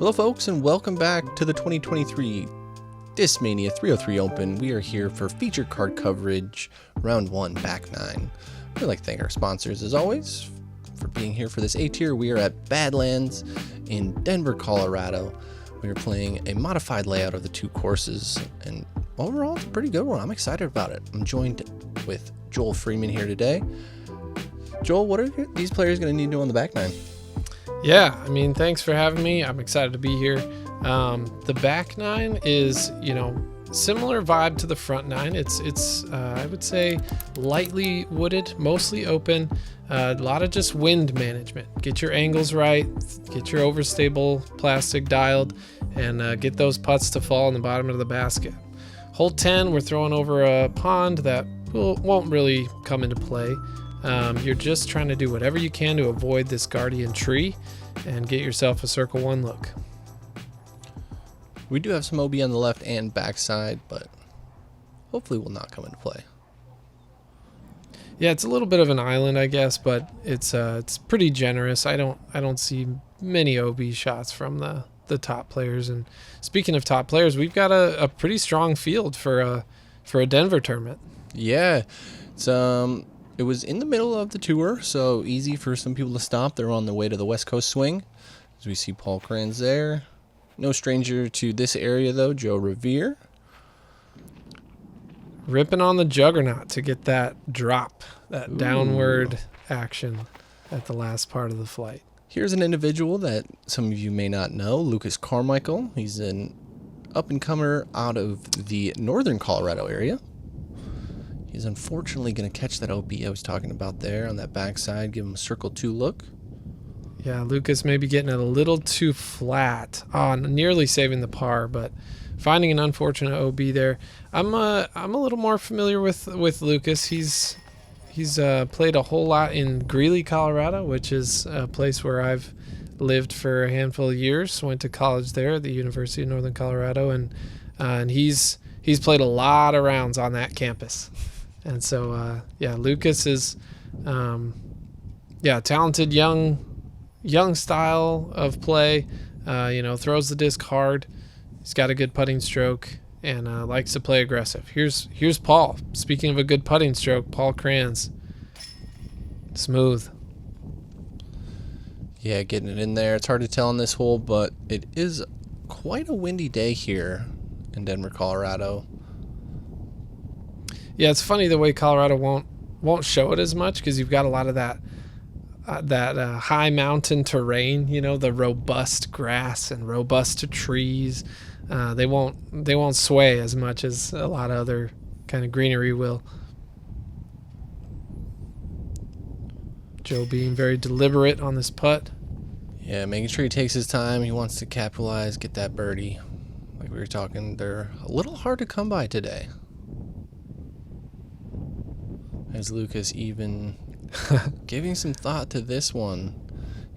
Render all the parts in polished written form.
Hello folks and welcome back to the 2023 Discmania 303 Open. We are here for featured card coverage, round 1, back 9. We'd like to thank our sponsors as always for being here for this A-Tier. We are at Badlands in Denver, Colorado. We are playing a modified layout of the two courses and overall it's a pretty good one. I'm excited about it. I'm joined with Joel Freeman here today. Joel, what are these players going to need to do on the back 9? Yeah, I mean, thanks for having me. I'm excited to be here. The back 9 is, similar vibe to the front 9. It's I would say lightly wooded, mostly open. A lot of just wind management. Get your angles right, get your overstable plastic dialed, and get those putts to fall in the bottom of the basket. Hole 10, we're throwing over a pond that won't really come into play. You're just trying to do whatever you can to avoid this guardian tree and get yourself a circle 1 look. We do have some OB on the left and backside, but hopefully will not come into play. Yeah, it's a little bit of an island, I guess, but it's pretty generous. I don't see many OB shots from the top players. And speaking of top players, we've got a pretty strong field for a Denver tournament. Yeah, it was in the middle of the tour, so easy for some people to stop. They're on their way to the West Coast swing. As we see Paul Krans there. No stranger to this area, though, Joe Rovere. Ripping on the juggernaut to get that drop, that downward action at the last part of the flight. Here's an individual that some of you may not know, Lucas Carmichael. He's an up-and-comer out of the northern Colorado area. He's unfortunately going to catch that OB I was talking about there on that backside, give him a circle 2 look. Yeah, Lucas may be getting it a little too flat on nearly saving the par, but finding an unfortunate OB there. I'm a little more familiar with Lucas. He's played a whole lot in Greeley, Colorado, which is a place where I've lived for a handful of years. Went to college there at the University of Northern Colorado, and he's played a lot of rounds on that campus. And so, Lucas is, talented young style of play. Throws the disc hard. He's got a good putting stroke and likes to play aggressive. Here's Paul. Speaking of a good putting stroke, Paul Krans. Smooth. Yeah, getting it in there. It's hard to tell on this hole, but it is quite a windy day here in Denver, Colorado. Yeah, it's funny the way Colorado won't show it as much because you've got a lot of that high mountain terrain, the robust grass and robust trees. They won't sway as much as a lot of other kind of greenery will. Joe being very deliberate on this putt. Yeah, making sure he takes his time. He wants to capitalize, get that birdie. Like we were talking, they're a little hard to come by today. As Lucas even giving some thought to this one.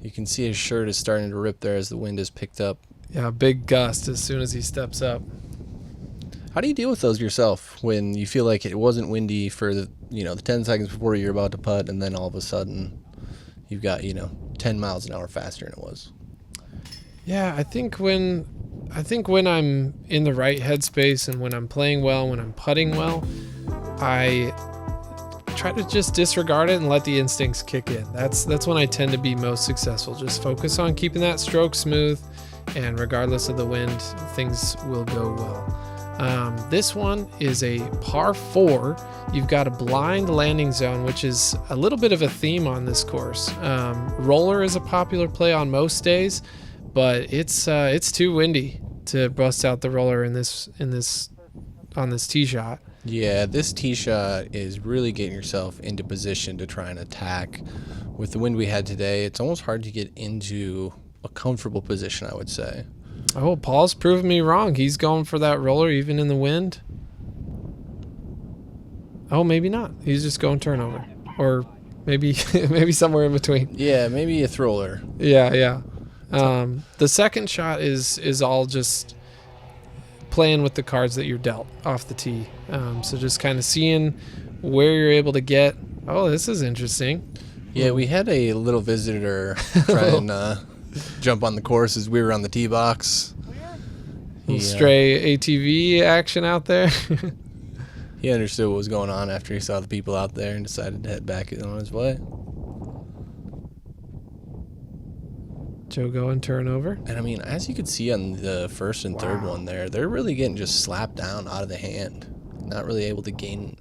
You can see his shirt is starting to rip there as the wind is picked up. Yeah, big gust as soon as he steps up. How do you deal with those yourself when you feel like it wasn't windy for the 10 seconds before you're about to putt, and then all of a sudden you've got 10 miles an hour faster than it was? Yeah, I think when I'm in the right headspace and when I'm playing well, when I'm putting well, I try to just disregard it and let the instincts kick in. That's when I tend to be most successful. Just focus on keeping that stroke smooth, and regardless of the wind, things will go well. This one is a par 4. You've got a blind landing zone, which is a little bit of a theme on this course. Roller is a popular play on most days, but it's too windy to bust out the roller on this tee shot. Yeah, this tee shot is really getting yourself into position to try and attack. With the wind we had today, it's almost hard to get into a comfortable position, I would say. Oh, Paul's proven me wrong. He's going for that roller even in the wind. Oh, maybe not. He's just going turnover. Or maybe somewhere in between. Yeah, maybe a thrower. Yeah. The second shot is all just playing with the cards that you're dealt off the tee. So just kind of seeing where you're able to get. Oh, this is interesting. Yeah, we had a little visitor try and jump on the course as we were on the tee box. Little stray ATV action out there. He understood what was going on after he saw the people out there and decided to head back on his way. Joe going turnover. And I mean, as you could see on the first and third one there, they're really getting just slapped down out of the hand. Not really able to gain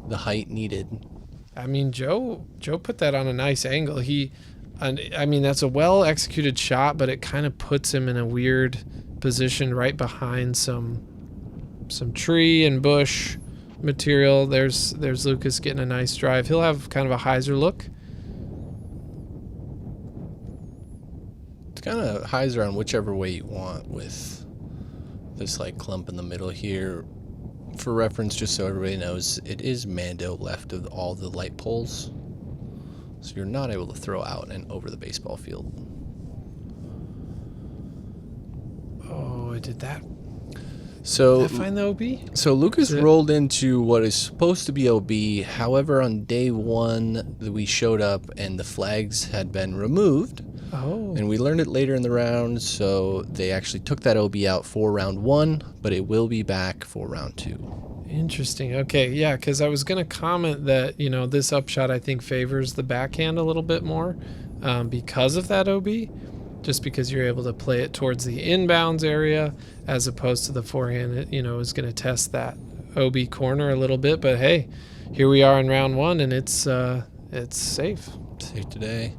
the height needed. I mean, Joe put that on a nice angle. I mean, that's a well-executed shot, but it kind of puts him in a weird position right behind some tree and bush material. There's Lucas getting a nice drive. He'll have kind of a hyzer look. It's kind of hyzer on whichever way you want with this like clump in the middle here. For reference, just so everybody knows, it is Mando left of all the light poles. So you're not able to throw out and over the baseball field. Oh, I did that. So Did I find the OB? So Lucas rolled into what is supposed to be OB. However, on day one, we showed up and the flags had been removed. Oh. And we learned it later in the round, so they actually took that OB out for round one, but it will be back for round two. Interesting. Okay, yeah, because I was going to comment that, this upshot I think favors the backhand a little bit more because of that OB, just because you're able to play it towards the inbounds area as opposed to the forehand. It, is going to test that OB corner a little bit, but hey, here we are in round one, and it's safe. Safe today.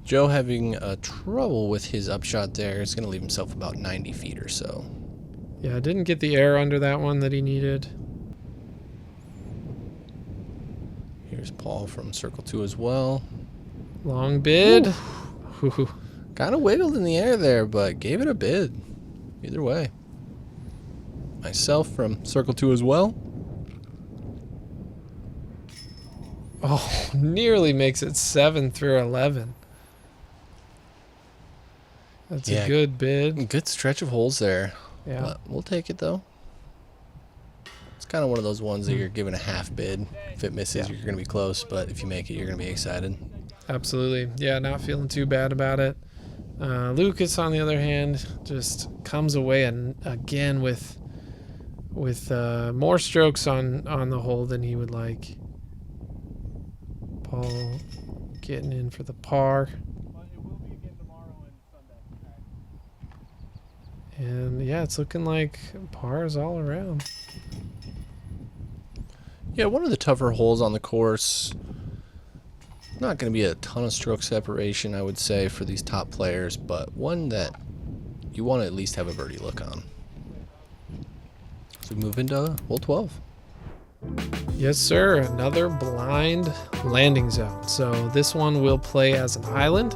Joe having trouble with his upshot there. He's going to leave himself about 90 feet or so. Yeah, didn't get the air under that one that he needed. Here's Paul from circle 2 as well. Long bid. Kind of wiggled in the air there, but gave it a bid. Either way. Myself from circle 2 as well. Oh, nearly makes it 7 through 11. That's a good bid. Good stretch of holes there. Yeah. But we'll take it, though. It's kind of one of those ones that you're giving a half bid. If it misses, you're going to be close, but if you make it, you're going to be excited. Absolutely. Yeah, not feeling too bad about it. Lucas, on the other hand, just comes away again with more strokes on the hole than he would like. Paul getting in for the par. And yeah, it's looking like pars all around. Yeah, one of the tougher holes on the course. Not going to be a ton of stroke separation, I would say, for these top players, but one that you want to at least have a birdie look on. So we move into hole 12. Yes, sir. Another blind landing zone. So this one will play as an island.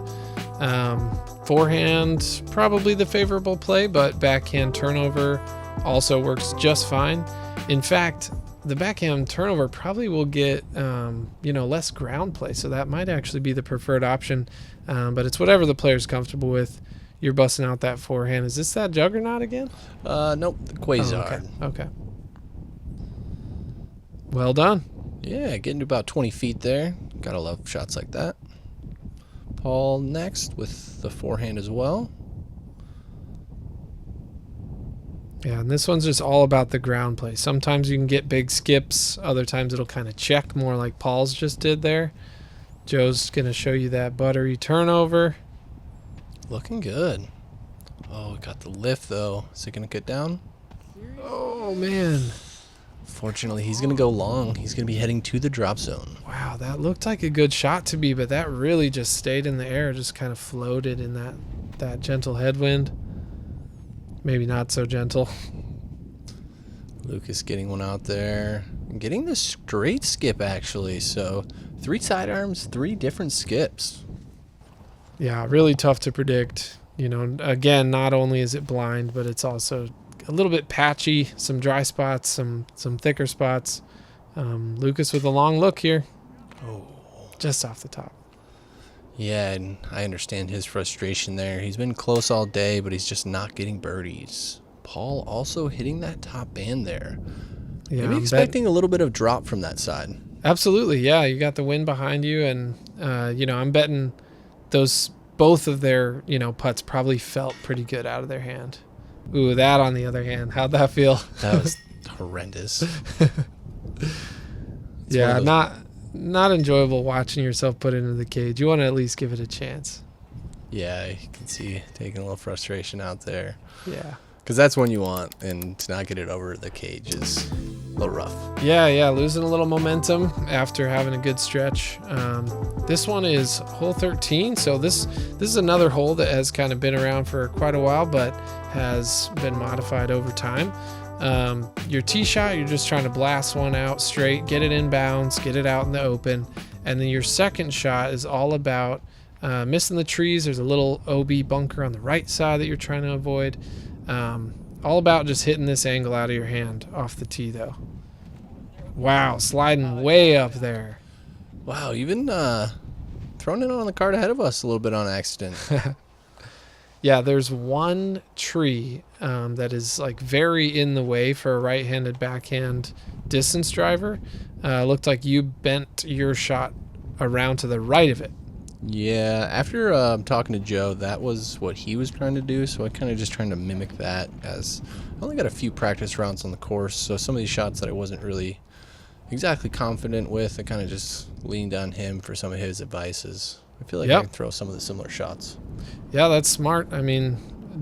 Forehand, probably the favorable play, but backhand turnover also works just fine. In fact, the backhand turnover probably will get, less ground play, so that might actually be the preferred option. But it's whatever the player's comfortable with. You're busting out that forehand. Is this that Juggernaut again? Nope, the Quasar. Oh, okay. Well done. Yeah, getting to about 20 feet there. Gotta love shots like that. Paul next with the forehand as well. Yeah, and this one's just all about the ground play. Sometimes you can get big skips. Other times it'll kind of check more like Paul's just did there. Joe's going to show you that buttery turnover. Looking good. Oh, got the lift, though. Is it going to get down? Oh, man. Fortunately, he's going to go long. He's going to be heading to the drop zone. Wow, that looked like a good shot to me, but that really just stayed in the air, just kind of floated in that gentle headwind. Maybe not so gentle. Lucas getting one out there. Getting the straight skip, actually. So 3 sidearms, 3 different skips. Yeah, really tough to predict. Again, not only is it blind, but it's also a little bit patchy, some dry spots, some thicker spots. Lucas with a long look here. Oh, just off the top. Yeah, and I understand his frustration there. He's been close all day, but he's just not getting birdies. Paul also hitting that top band there. Yeah, maybe expecting a little bit of drop from that side. Absolutely, yeah. You got the wind behind you, and I'm betting those both of their, putts probably felt pretty good out of their hand. Ooh, that on the other hand, how'd that feel? That was horrendous. Yeah, not enjoyable watching yourself put into the cage. You want to at least give it a chance. Yeah, you can see taking a little frustration out there. Yeah. Because that's when you want, and to not get it over the cage is a little rough. Yeah, losing a little momentum after having a good stretch. This one is hole 13, so this is another hole that has kind of been around for quite a while, but has been modified over time. Your tee shot, you're just trying to blast one out straight, get it in bounds, get it out in the open, and then your second shot is all about missing the trees. There's a little OB bunker on the right side that you're trying to avoid. All about just hitting this angle out of your hand off the tee, though. Wow, sliding way up there. Wow, even throwing it on the cart ahead of us a little bit on accident. Yeah, there's one tree that is like very in the way for a right-handed backhand distance driver. Looked like you bent your shot around to the right of it. Yeah, after talking to Joe, that was what he was trying to do, so I kind of just trying to mimic that, as I only got a few practice rounds on the course, so some of these shots that I wasn't really exactly confident with, I kind of just leaned on him for some of his advices. I feel like I can throw some of the similar shots. Yeah, that's smart. I mean,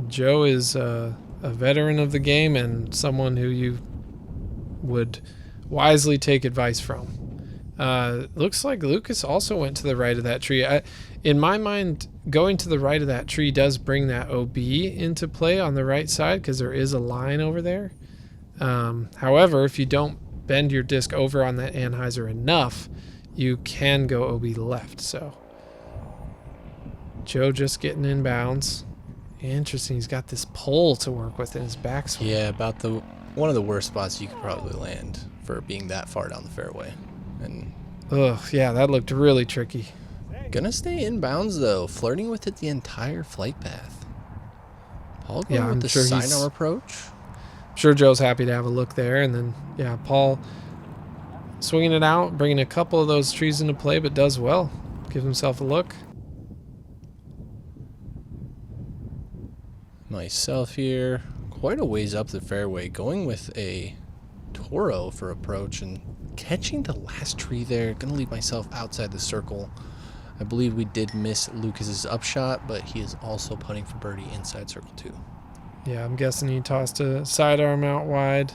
Joe is a veteran of the game and someone who you would wisely take advice from. Looks like Lucas also went to the right of that tree. In my mind, going to the right of that tree does bring that OB into play on the right side because there is a line over there. However, if you don't bend your disc over on that anhyzer enough, you can go OB left. So Joe just getting in bounds. Interesting. He's got this pole to work with in his backswing. Yeah, about one of the worst spots you could probably land for being that far down the fairway. And yeah, that looked really tricky. Gonna stay in bounds though, flirting with it the entire flight path. Paul going with the sidearm approach. I'm sure Joe's happy to have a look there, and then Paul swinging it out, bringing a couple of those trees into play, but does well. Give himself a look. Myself here, quite a ways up the fairway, going with a Toro for approach and catching the last tree there. Gonna leave myself outside the circle. I believe we did miss Lucas's upshot, but he is also putting for birdie inside circle 2. Yeah, I'm guessing he tossed a sidearm out wide.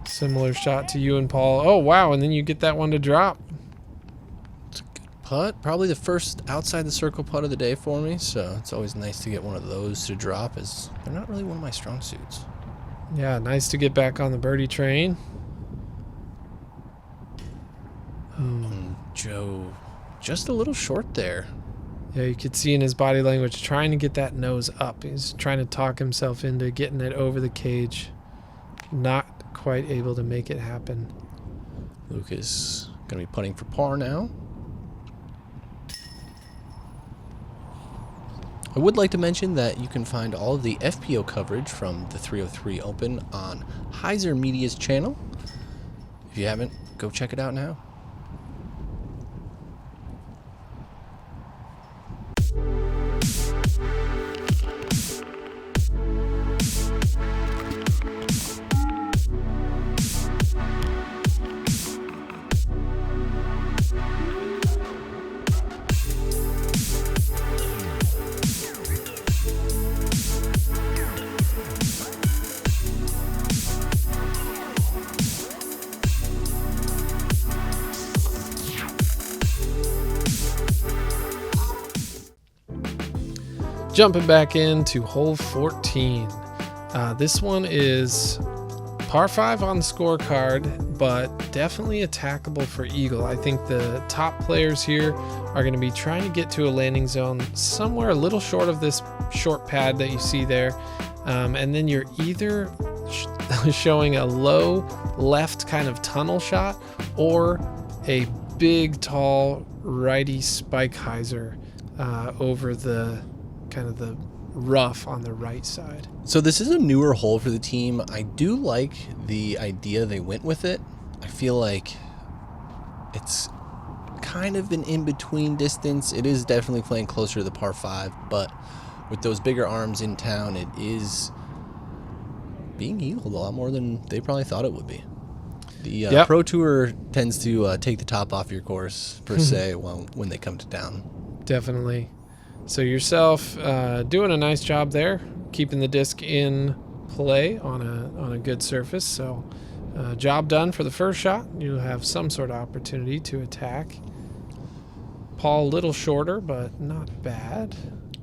Similar shot to you and Paul. Oh, wow, and then you get that one to drop. It's a good putt. Probably the first outside the circle putt of the day for me, so it's always nice to get one of those to drop, as they're not really one of my strong suits. Yeah, nice to get back on the birdie train. Joe, just a little short there. Yeah, you could see in his body language trying to get that nose up. He's trying to talk himself into getting it over the cage. Not quite able to make it happen. Lucas going to be putting for par now. I would like to mention that you can find all of the FPO coverage from the 303 Open on HyzerMedia's channel. If you haven't, go check it out now. Jumping back into hole 14. This one is par 5 on the scorecard, but definitely attackable for eagle. I think the top players here are going to be trying to get to a landing zone somewhere a little short of this short pad that you see there. And then you're either showing a low left kind of tunnel shot or a big, tall righty spike hyzer over the kind of the rough on the right side. So this is a newer hole for the team. I do like the idea they went with it. I feel like it's kind of an in-between distance. It is definitely playing closer to the par 5, but with those bigger arms in town, it is being eagled a lot more than they probably thought it would be. The Pro Tour tends to take the top off your course, per se, when they come to town. Definitely. So yourself doing a nice job there, keeping the disc in play on a good surface. So job done for the first shot. You'll have some sort of opportunity to attack. Paul, a little shorter, but not bad.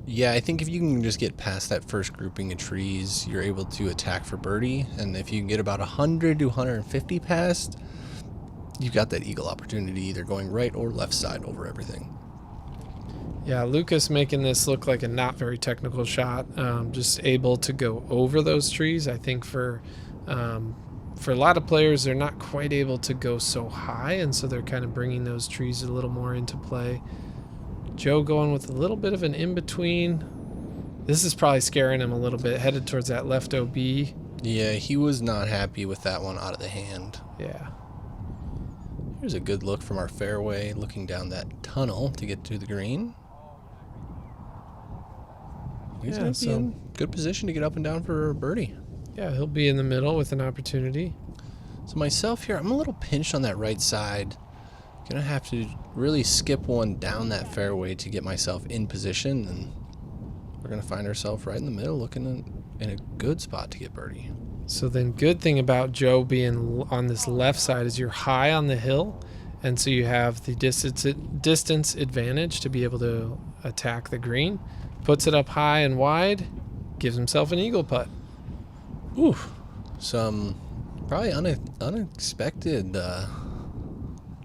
Yeah, I think if you can just get past that first grouping of trees, you're able to attack for birdie. And if you can get about 100 to 150 past, you've got that eagle opportunity, either going right or left side over everything. Yeah, Lucas making this look like a not very technical shot, just able to go over those trees. I think for a lot of players, they're not quite able to go so high, and so they're kind of bringing those trees a little more into play. Joe going with a little bit of an in-between. This is probably scaring him a little bit, headed towards that left OB. Yeah, he was not happy with that one out of the hand. Yeah. Here's a good look from our fairway, looking down that tunnel to get to the green. He's going to be in good position to get up and down for a birdie. Yeah, he'll be in the middle with an opportunity. So myself here, I'm a little pinched on that right side. Going to have to really skip one down that fairway to get myself in position, and we're going to find ourselves right in the middle, looking in a good spot to get birdie. So then good thing about Joe being on this left side is you're high on the hill, and so you have the distance advantage to be able to attack the green. Puts it up high and wide, gives himself an eagle putt. Ooh, some probably unexpected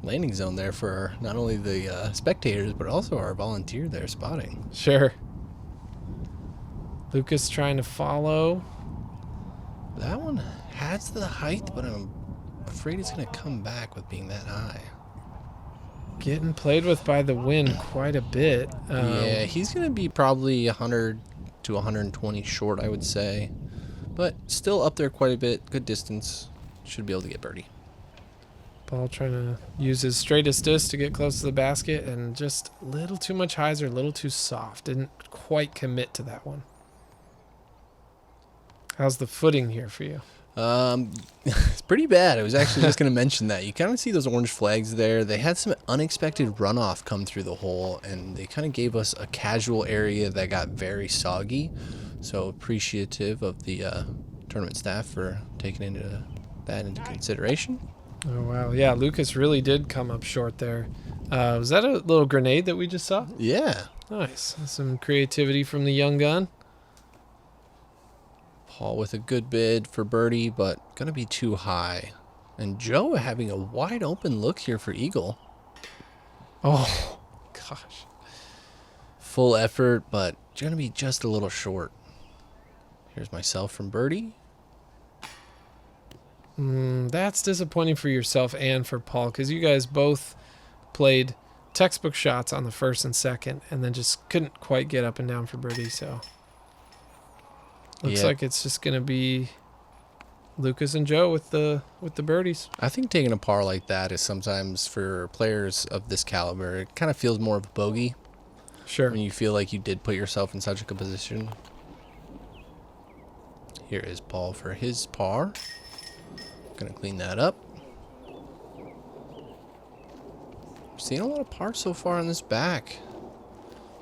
landing zone there for not only the spectators, but also our volunteer there spotting. Sure. Lucas trying to follow. That one has the height, but I'm afraid it's going to come back with being that high. Getting played with by the wind quite a bit. Yeah, he's going to be probably 100 to 120 short, I would say. But still up there quite a bit. Good distance. Should be able to get birdie. Paul trying to use his straightest disc to get close to the basket, and just a little too much hyzer, a little too soft. Didn't quite commit to that one. How's the footing here for you? It's pretty bad. I was actually just going to mention that. You kind of see those orange flags there. They had some unexpected runoff come through the hole, and they kind of gave us a casual area that got very soggy. So appreciative of the tournament staff for taking that into consideration. Oh, wow. Yeah, Lucas really did come up short there. Was that a little grenade that we just saw? Yeah. Nice. Some creativity from the young gun. Paul with a good bid for birdie, but going to be too high. And Joe having a wide open look here for eagle. Oh, gosh. Full effort, but going to be just a little short. Here's myself from birdie. That's disappointing for yourself and for Paul, because you guys both played textbook shots on the first and second, and then just couldn't quite get up and down for birdie. So looks like it's just gonna be Lucas and Joe with the birdies. I think taking a par like that is sometimes, for players of this caliber, it kind of feels more of a bogey. Sure. When you feel like you did put yourself in such a good position. Here is Paul for his par. Gonna clean that up. Seeing a lot of pars so far on this back.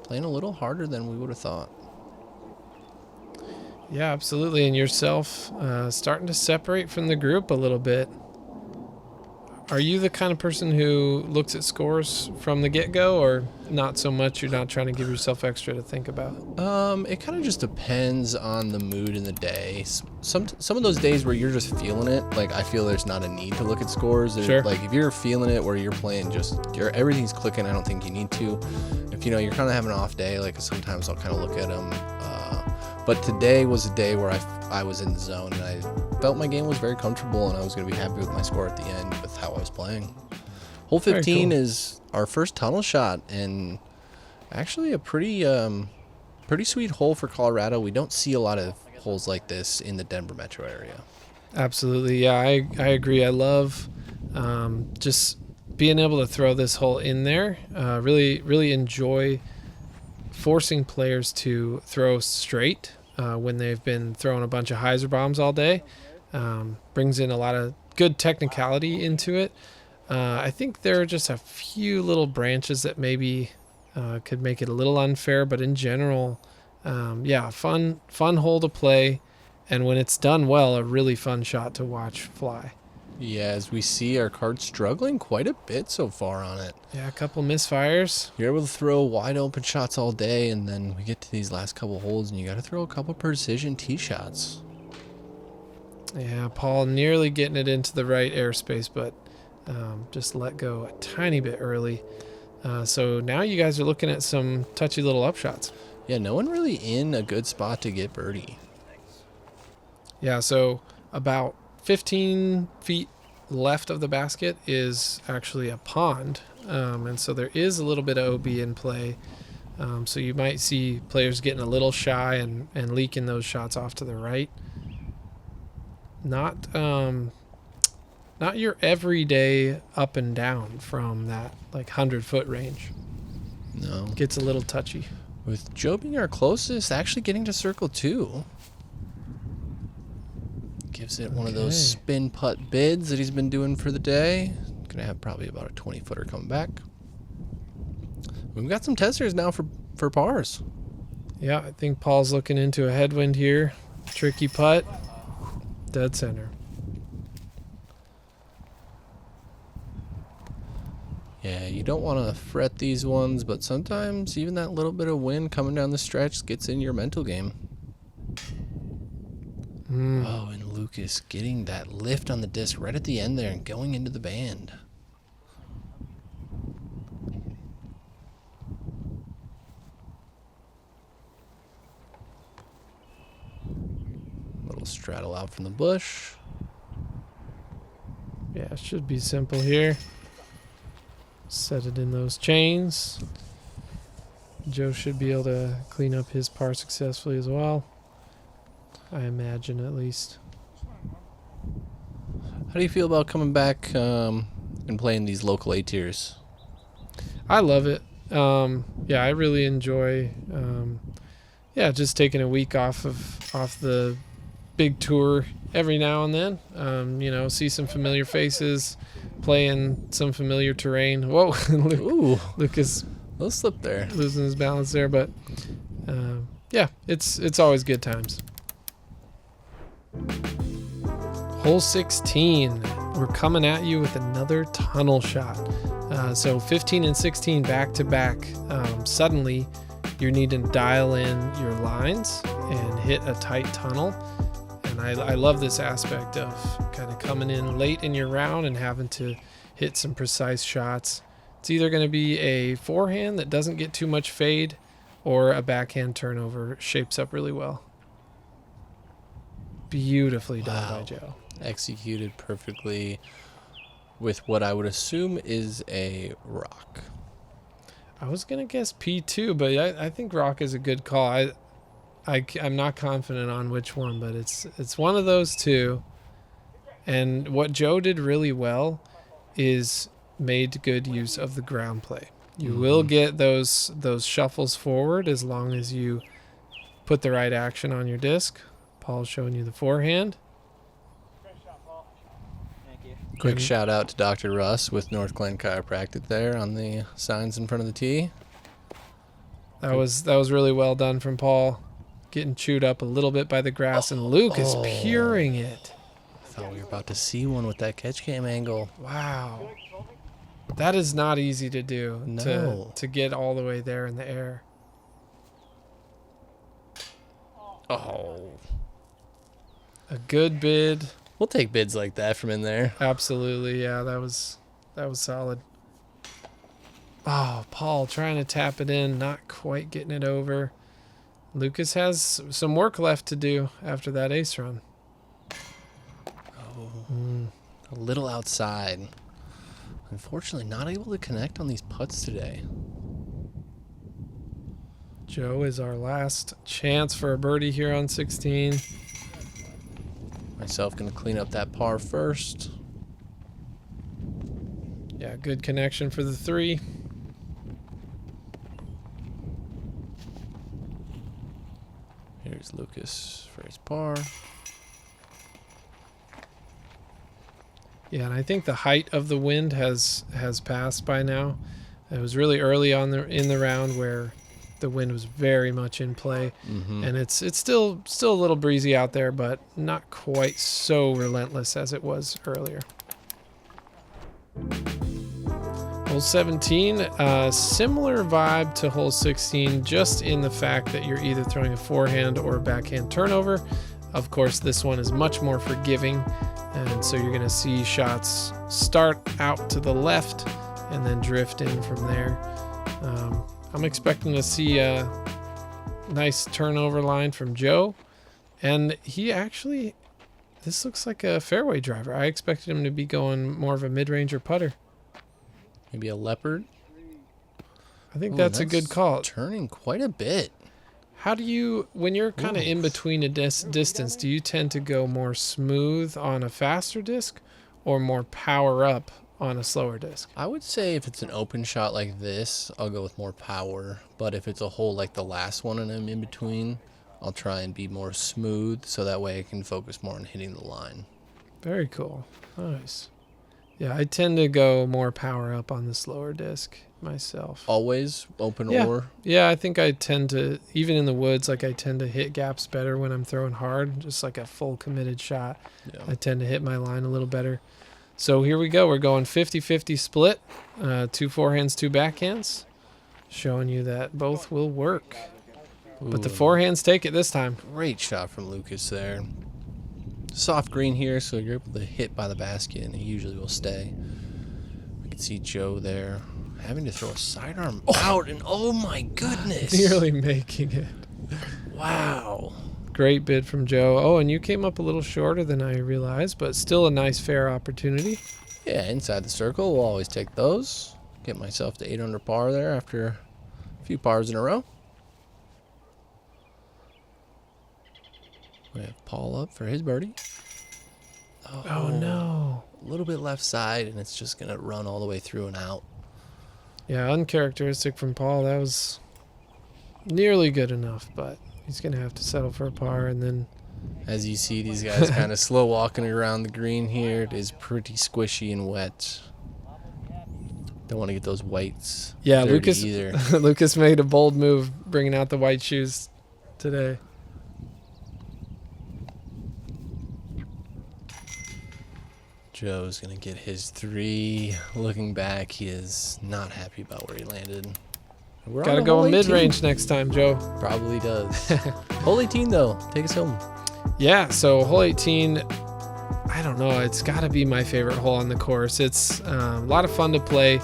Playing a little harder than we would have thought. Yeah, absolutely. And yourself starting to separate from the group a little bit. Are you the kind of person who looks at scores from the get-go, or not so much? You're not trying to give yourself extra to think about? It kind of just depends on the mood and the day. Some of those days where you're just feeling it, like I feel there's not a need to look at scores. Sure. Like if you're feeling it where you're playing everything's clicking, I don't think you need to. If you're kind of having an off day, like sometimes I'll kind of look at them. But today was a day where I was in the zone, and I felt my game was very comfortable, and I was going to be happy with my score at the end with how I was playing. Hole 15 is our first tunnel shot, and actually a pretty sweet hole for Colorado. We don't see a lot of holes like this in the Denver metro area. Absolutely. Yeah, I agree. I love just being able to throw this hole in there, really enjoy forcing players to throw straight when they've been throwing a bunch of hyzer bombs all day. Brings in a lot of good technicality into it. I think there are just a few little branches that maybe could make it a little unfair, but in general, fun hole to play, and when it's done well, a really fun shot to watch fly. Yeah, as we see, our card's struggling quite a bit so far on it. Yeah, a couple misfires. You're able to throw wide open shots all day, and then we get to these last couple holes, and you got to throw a couple precision tee shots. Yeah, Paul nearly getting it into the right airspace, but just let go a tiny bit early. So now you guys are looking at some touchy little upshots. Yeah, no one really in a good spot to get birdie. Yeah, so about 15 feet left of the basket is actually a pond, and so there is a little bit of OB in play. So you might see players getting a little shy and leaking those shots off to the right. Not your everyday up and down from that like 100-foot range. No. Gets a little touchy. With Joe being our closest, actually getting to circle 2. Gives it one of those spin putt bids that he's been doing for the day. Gonna have probably about a 20-footer coming back. We've got some testers now for pars. Yeah, I think Paul's looking into a headwind here. Tricky putt. Dead center. Yeah, you don't want to fret these ones, but sometimes even that little bit of wind coming down the stretch gets in your mental game. Oh, and Lucas getting that lift on the disc right at the end there and going into the band. Little straddle out from the bush. Yeah, it should be simple here. Set it in those chains. Joe should be able to clean up his par successfully as well. I imagine, at least. How do you feel about coming back and playing these local A-tiers? I love it. Yeah, I really enjoy just taking a week off the big tour every now and then. See some familiar faces, play in some familiar terrain. Whoa, Lucas, little slip there, losing his balance there, but it's always good times. Hole 16, we're coming at you with another tunnel shot. So 15 and 16 back to back. Suddenly, you're needing to dial in your lines and hit a tight tunnel. And I love this aspect of kind of coming in late in your round and having to hit some precise shots. It's either going to be a forehand that doesn't get too much fade or a backhand turnover shapes up really well. Beautifully done by Joe. Executed perfectly with what I would assume is a rock. I was going to guess P2, but I think rock is a good call. I'm not confident on which one, but it's one of those two. And what Joe did really well is made good use of the ground play. You will get those shuffles forward as long as you put the right action on your disc. Paul's showing you the forehand. Quick shout out to Dr. Russ with North Glen Chiropractic there on the signs in front of the tee. That was really well done from Paul. Getting chewed up a little bit by the grass, and Luke is puring it. I thought we were about to see one with that catch cam angle. Wow. That is not easy to do. No. To get all the way there in the air. Oh. A good bid. We'll take bids like that from in there. Absolutely, yeah. That was solid. Oh, Paul trying to tap it in, not quite getting it over. Lucas has some work left to do after that ace run. A little outside. Unfortunately, not able to connect on these putts today. Joe is our last chance for a birdie here on 16. Myself going to clean up that par first. Yeah, good connection for the 3. Here's Lucas for his par. Yeah, and I think the height of the wind has passed by now. It was really early on in the round where the wind was very much in play, and it's still a little breezy out there, but not quite so relentless as it was earlier. Hole 17, similar vibe to hole 16, just in the fact that you're either throwing a forehand or a backhand turnover. Of course, this one is much more forgiving, and so you're going to see shots start out to the left and then drift in from there. I'm expecting to see a nice turnover line from Joe, and he actually, this looks like a fairway driver. I expected him to be going more of a mid-range or putter. Maybe a leopard. I think that's a good call. Turning quite a bit. How do you, when you're kind of in between a distance, do you tend to go more smooth on a faster disc or more power up on a slower disc? I would say if it's an open shot like this, I'll go with more power. But if it's a hole like the last one and I'm in between, I'll try and be more smooth so that way I can focus more on hitting the line. Very cool. Nice. Yeah, I tend to go more power up on the slower disc myself. Always open or? Yeah, I think I tend to, even in the woods, like I tend to hit gaps better when I'm throwing hard, just like a full committed shot. Yeah. I tend to hit my line a little better. So here we go. We're going 50-50 split, 2 forehands, 2 backhands, showing you that both will work. Ooh, But the forehands take it this time. great shot from Lucas there. Soft green here, so you're able to hit by the basket, and it usually will stay. We can see Joe there having to throw a sidearm out, and oh my goodness. Nearly making it. Wow. Great bid from Joe. Oh, and you came up a little shorter than I realized, but still a nice fair opportunity. Yeah, inside the circle, we'll always take those. Get myself to 8 under par there after a few pars in a row. We have Paul up for his birdie. Oh no. A little bit left side, and it's just going to run all the way through and out. Yeah, uncharacteristic from Paul. That was nearly good enough, but he's going to have to settle for a par. And then, As you see, these guys kind of slow walking around the green here. It is pretty squishy and wet. Don't want to get those whites dirty Lucas either. Lucas made a bold move bringing out the white shoes today. Joe's going to get his 3. Looking back, he is not happy about where he landed. We're Got to on go hole 18. mid-range next time, Joe. Probably does. Hole 18, though. Take us home. Yeah, so hole 18, I don't know. It's got to be my favorite hole on the course. It's a lot of fun to play.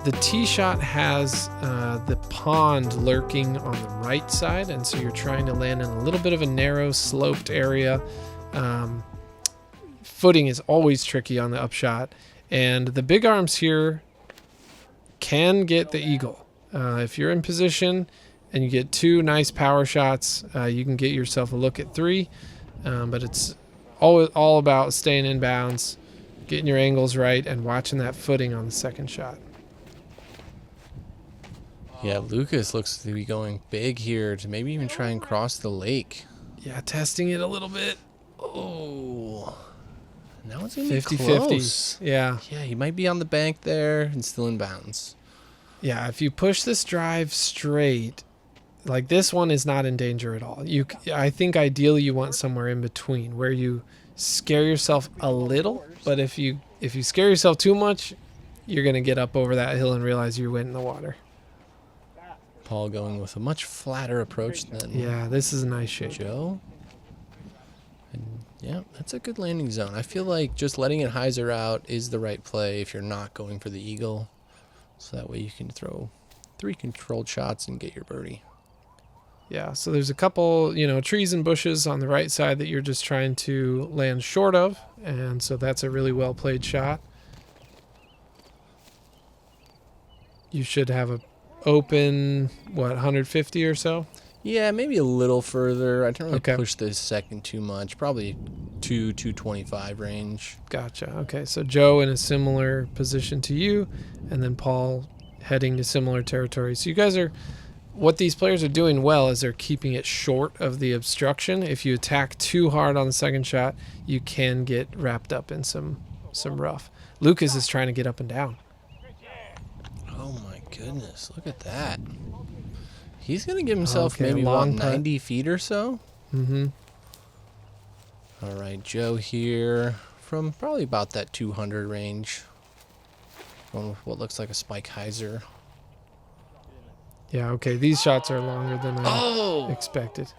The tee shot has the pond lurking on the right side, and so you're trying to land in a little bit of a narrow, sloped area. Footing is always tricky on the upshot, and the big arms here can get the eagle. If you're in position and you get 2 nice power shots, you can get yourself a look at 3, but it's all about staying in bounds, getting your angles right, and watching that footing on the second shot. Yeah, Lucas looks to be going big here to maybe even try and cross the lake. Yeah, testing it a little bit. Oh, now it's going to be 50-50. close. Yeah. Yeah, he might be on the bank there and still in bounds. Yeah, if you push this drive straight, like this one is not in danger at all. I think ideally you want somewhere in between where you scare yourself a little, but if you scare yourself too much, you're going to get up over that hill and realize you went in the water. Paul going with a much flatter approach than This is a nice shape. Joe. And yeah, that's a good landing zone. I feel like just letting it hyzer out is the right play if you're not going for the eagle. So that way you can throw 3 controlled shots and get your birdie. Yeah, so there's a couple, trees and bushes on the right side that you're just trying to land short of, and so that's a really well played shot. You should have a open, 150 or so? Yeah, maybe a little further. I didn't really Okay. push the second too much. Probably 225 range. Gotcha. Okay, so Joe in a similar position to you, and then Paul heading to similar territory. So you guys are, what these players are doing well is they're keeping it short of the obstruction. If you attack too hard on the second shot, you can get wrapped up in some rough. Lucas is trying to get up and down. Oh my goodness, look at that. He's going to give himself Okay, maybe long about putt. 90 feet or so. Mm-hmm. All right, Joe here from probably about that 200 range. Going with what looks like a spike hyzer. Yeah, okay, these shots are longer than I Oh! expected.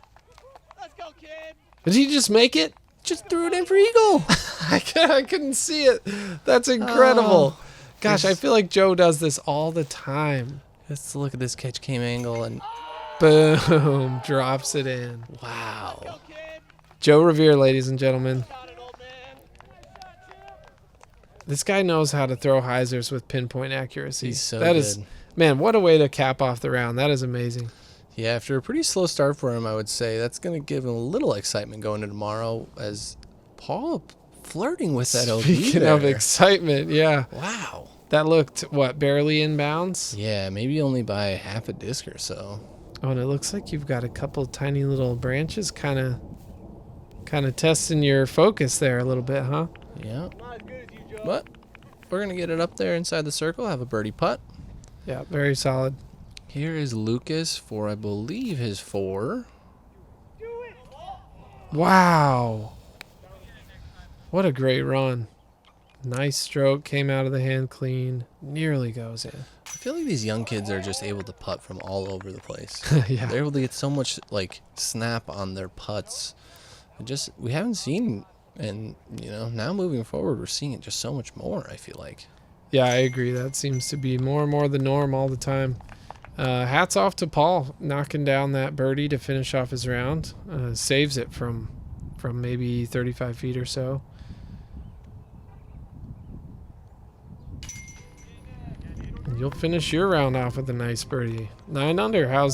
Let's go, kid. Did he just make it? Just threw it in for eagle. I couldn't see it. That's incredible. Oh, Gosh, I feel like Joe does this all the time. Let's look at this catch cam angle and Boom, drops it in. wow. Joe Rovere, ladies and gentlemen. This guy knows how to throw hyzers with pinpoint accuracy. He's so That good. is, man, what a way to cap off the round. That is amazing. Yeah, after a pretty slow start for him, I would say that's going to give him a little excitement going into tomorrow as Paul flirting with that OB Speaking there. of excitement, yeah. Wow. That looked, what, barely inbounds? Yeah, maybe only by half a disc or so. Oh, and it looks like you've got a couple tiny little branches kind of testing your focus there a little bit, huh? Yeah. But we're going to get it up there inside the circle, have a birdie putt. Yeah, very solid. Here is Lucas for, I believe, his 4. Wow. What a great run. Nice stroke, came out of the hand clean, nearly goes in. I feel like these young kids are just able to putt from all over the place. Yeah. They're able to get so much like snap on their putts. We haven't seen, and now moving forward, we're seeing it just so much more. I feel like. Yeah, I agree. That seems to be more and more the norm all the time. Hats off to Paul knocking down that birdie to finish off his round. Saves it from maybe 35 feet or so. You'll finish your round off with a nice birdie. 9 under. How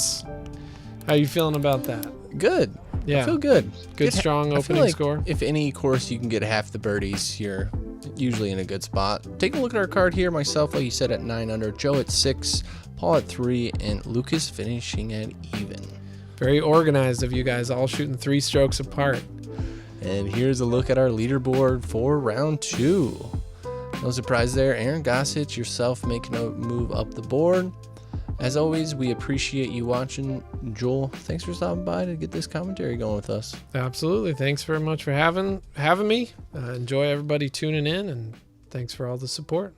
you feeling about that? Good. Yeah. I feel good. Good, strong I feel opening like score. If any course you can get half the birdies, you're usually in a good spot. Take a look at our card here. Myself, like you said, at 9 under. Joe at 6. Paul at 3. And Lucas finishing at even. Very organized of you guys, all shooting 3 strokes apart. And here's a look at our leaderboard for round 2. No surprise there. Aaron Gossett, yourself making a move up the board. As always, we appreciate you watching. Joel, thanks for stopping by to get this commentary going with us. Absolutely. Thanks very much for having me. Enjoy everybody tuning in, and thanks for all the support.